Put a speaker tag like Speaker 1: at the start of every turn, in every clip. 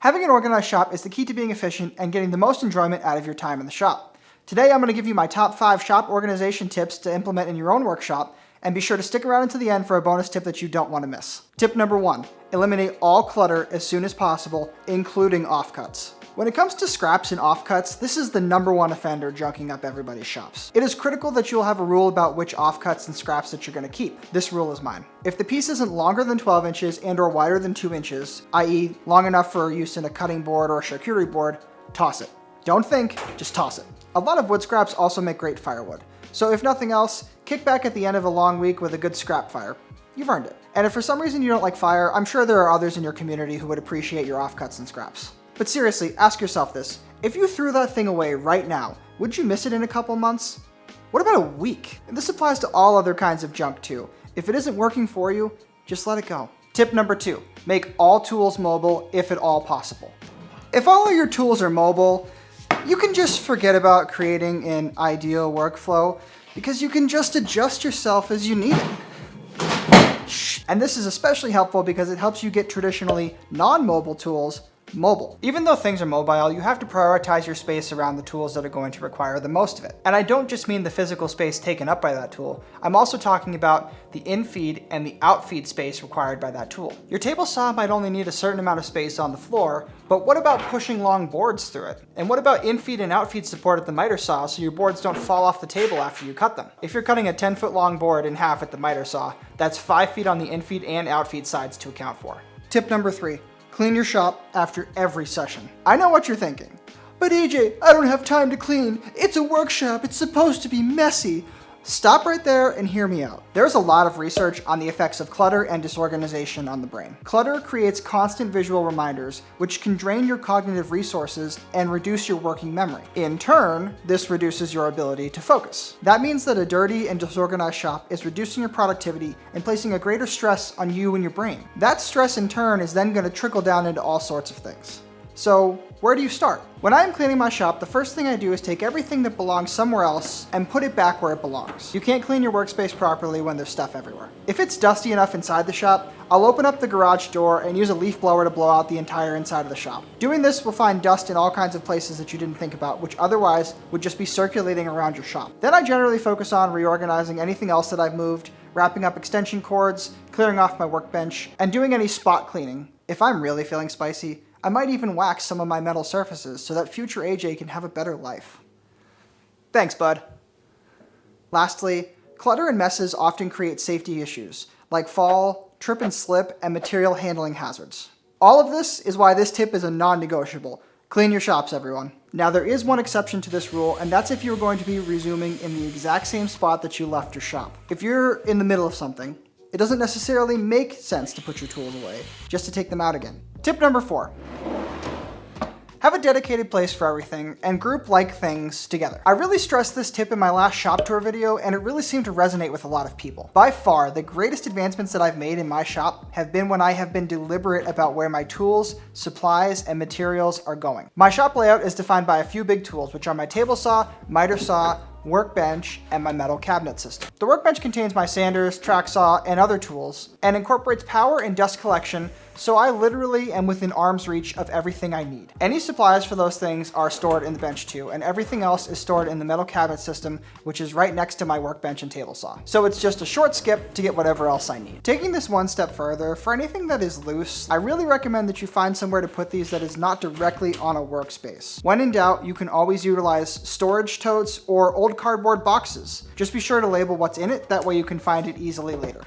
Speaker 1: Having an organized shop is the key to being efficient and getting the most enjoyment out of your time in the shop. Today I'm going to give you my top 5 shop organization tips to implement in your own workshop, and be sure to stick around until the end for a bonus tip that you don't want to miss. Tip number 1, eliminate all clutter as soon as possible, including offcuts. When it comes to scraps and offcuts, this is the #1 offender junking up everybody's shops. It is critical that you'll have a rule about which offcuts and scraps that you're going to keep. This rule is mine. If the piece isn't longer than 12 inches and or wider than 2 inches, i.e. long enough for use in a cutting board or a charcuterie board, toss it. Don't think, just toss it. A lot of wood scraps also make great firewood. So if nothing else, kick back at the end of a long week with a good scrap fire. You've earned it. And if for some reason you don't like fire, I'm sure there are others in your community who would appreciate your offcuts and scraps. But seriously, ask yourself this. If you threw that thing away right now, would you miss it in a couple months? What about a week? And this applies to all other kinds of junk too. If it isn't working for you, just let it go. Tip number 2, make all tools mobile if at all possible. If all of your tools are mobile, you can just forget about creating an ideal workflow because you can just adjust yourself as you need it. And this is especially helpful because it helps you get traditionally non-mobile tools mobile. Even though things are mobile, you have to prioritize your space around the tools that are going to require the most of it. And I don't just mean the physical space taken up by that tool. I'm also talking about the in-feed and the out-feed space required by that tool. Your table saw might only need a certain amount of space on the floor, but what about pushing long boards through it? And what about in-feed and out-feed support at the miter saw so your boards don't fall off the table after you cut them? If you're cutting a 10-foot long board in half at the miter saw, that's 5 feet on the in-feed and out-feed sides to account for. Tip number 3. Clean your shop after every session. I know what you're thinking. But AJ, I don't have time to clean. It's a workshop, it's supposed to be messy. Stop right there and hear me out. There's a lot of research on the effects of clutter and disorganization on the brain. Clutter creates constant visual reminders, which can drain your cognitive resources and reduce your working memory. In turn, this reduces your ability to focus. That means that a dirty and disorganized shop is reducing your productivity and placing a greater stress on you and your brain. That stress in turn is then going to trickle down into all sorts of things. So, where do you start? When I'm cleaning my shop, the first thing I do is take everything that belongs somewhere else and put it back where it belongs. You can't clean your workspace properly when there's stuff everywhere. If it's dusty enough inside the shop, I'll open up the garage door and use a leaf blower to blow out the entire inside of the shop. Doing this will find dust in all kinds of places that you didn't think about, which otherwise would just be circulating around your shop. Then I generally focus on reorganizing anything else that I've moved, wrapping up extension cords, clearing off my workbench, and doing any spot cleaning. If I'm really feeling spicy, I might even wax some of my metal surfaces so that future AJ can have a better life. Thanks, bud. Lastly, clutter and messes often create safety issues, like fall, trip and slip, and material handling hazards. All of this is why this tip is a non-negotiable. Clean your shops, everyone. Now there is one exception to this rule, and that's if you're going to be resuming in the exact same spot that you left your shop. If you're in the middle of something, it doesn't necessarily make sense to put your tools away, just to take them out again. Tip number 4. Have a dedicated place for everything and group like things together. I really stressed this tip in my last shop tour video, and it really seemed to resonate with a lot of people. By far, the greatest advancements that I've made in my shop have been when I have been deliberate about where my tools, supplies, and materials are going. My shop layout is defined by a few big tools, which are my table saw, miter saw, workbench, and my metal cabinet system. The workbench contains my sanders, track saw, and other tools, and incorporates power and dust collection, so I literally am within arm's reach of everything I need. Any supplies for those things are stored in the bench too, and everything else is stored in the metal cabinet system, which is right next to my workbench and table saw. So it's just a short skip to get whatever else I need. Taking this one step further, for anything that is loose, I really recommend that you find somewhere to put these that is not directly on a workspace. When in doubt, you can always utilize storage totes or old cardboard boxes. Just be sure to label what's in it, that way you can find it easily later.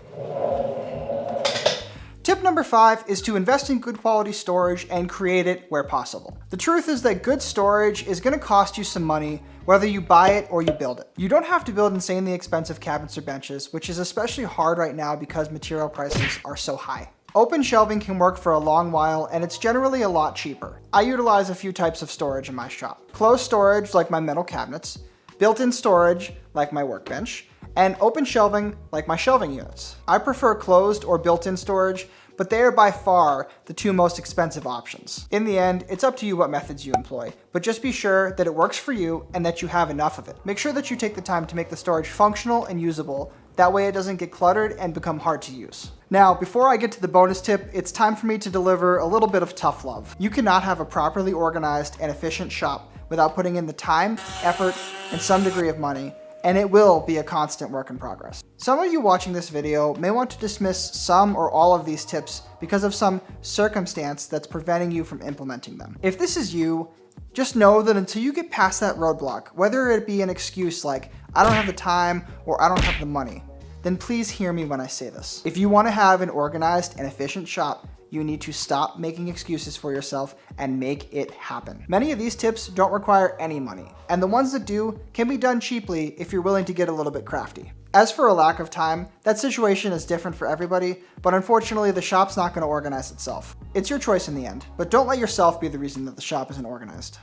Speaker 1: Tip number 5 is to invest in good quality storage and create it where possible. The truth is that good storage is going to cost you some money, whether you buy it or you build it. You don't have to build insanely expensive cabinets or benches, which is especially hard right now because material prices are so high. Open shelving can work for a long while, and it's generally a lot cheaper. I utilize a few types of storage in my shop. Closed storage, like my metal cabinets, built-in storage, like my workbench, and open shelving, like my shelving units. I prefer closed or built-in storage, but they are by far the 2 most expensive options. In the end, it's up to you what methods you employ, but just be sure that it works for you and that you have enough of it. Make sure that you take the time to make the storage functional and usable, That way it doesn't get cluttered and become hard to use. Now, before I get to the bonus tip, it's time for me to deliver a little bit of tough love. You cannot have a properly organized and efficient shop without putting in the time, effort, and some degree of money, and it will be a constant work in progress. Some of you watching this video may want to dismiss some or all of these tips because of some circumstance that's preventing you from implementing them. If this is you, just know that until you get past that roadblock, whether it be an excuse like, I don't have the time or I don't have the money, then please hear me when I say this. If you want to have an organized and efficient shop, you need to stop making excuses for yourself and make it happen. Many of these tips don't require any money, and the ones that do can be done cheaply if you're willing to get a little bit crafty. As for a lack of time, that situation is different for everybody, but unfortunately the shop's not going to organize itself. It's your choice in the end, but don't let yourself be the reason that the shop isn't organized.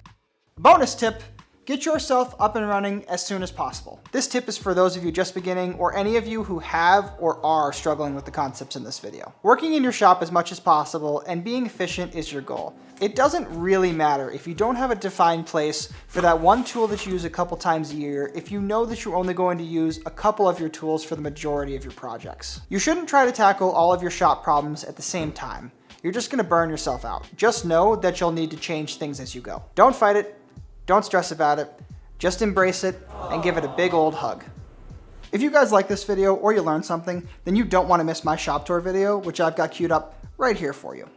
Speaker 1: Bonus tip: get yourself up and running as soon as possible. This tip is for those of you just beginning or any of you who have or are struggling with the concepts in this video. Working in your shop as much as possible and being efficient is your goal. It doesn't really matter if you don't have a defined place for that one tool that you use a couple times a year if you know that you're only going to use a couple of your tools for the majority of your projects. You shouldn't try to tackle all of your shop problems at the same time. You're just gonna burn yourself out. Just know that you'll need to change things as you go. Don't fight it. Don't stress about it, just embrace it and give it a big old hug. If you guys like this video or you learned something, then you don't want to miss my shop tour video, which I've got queued up right here for you.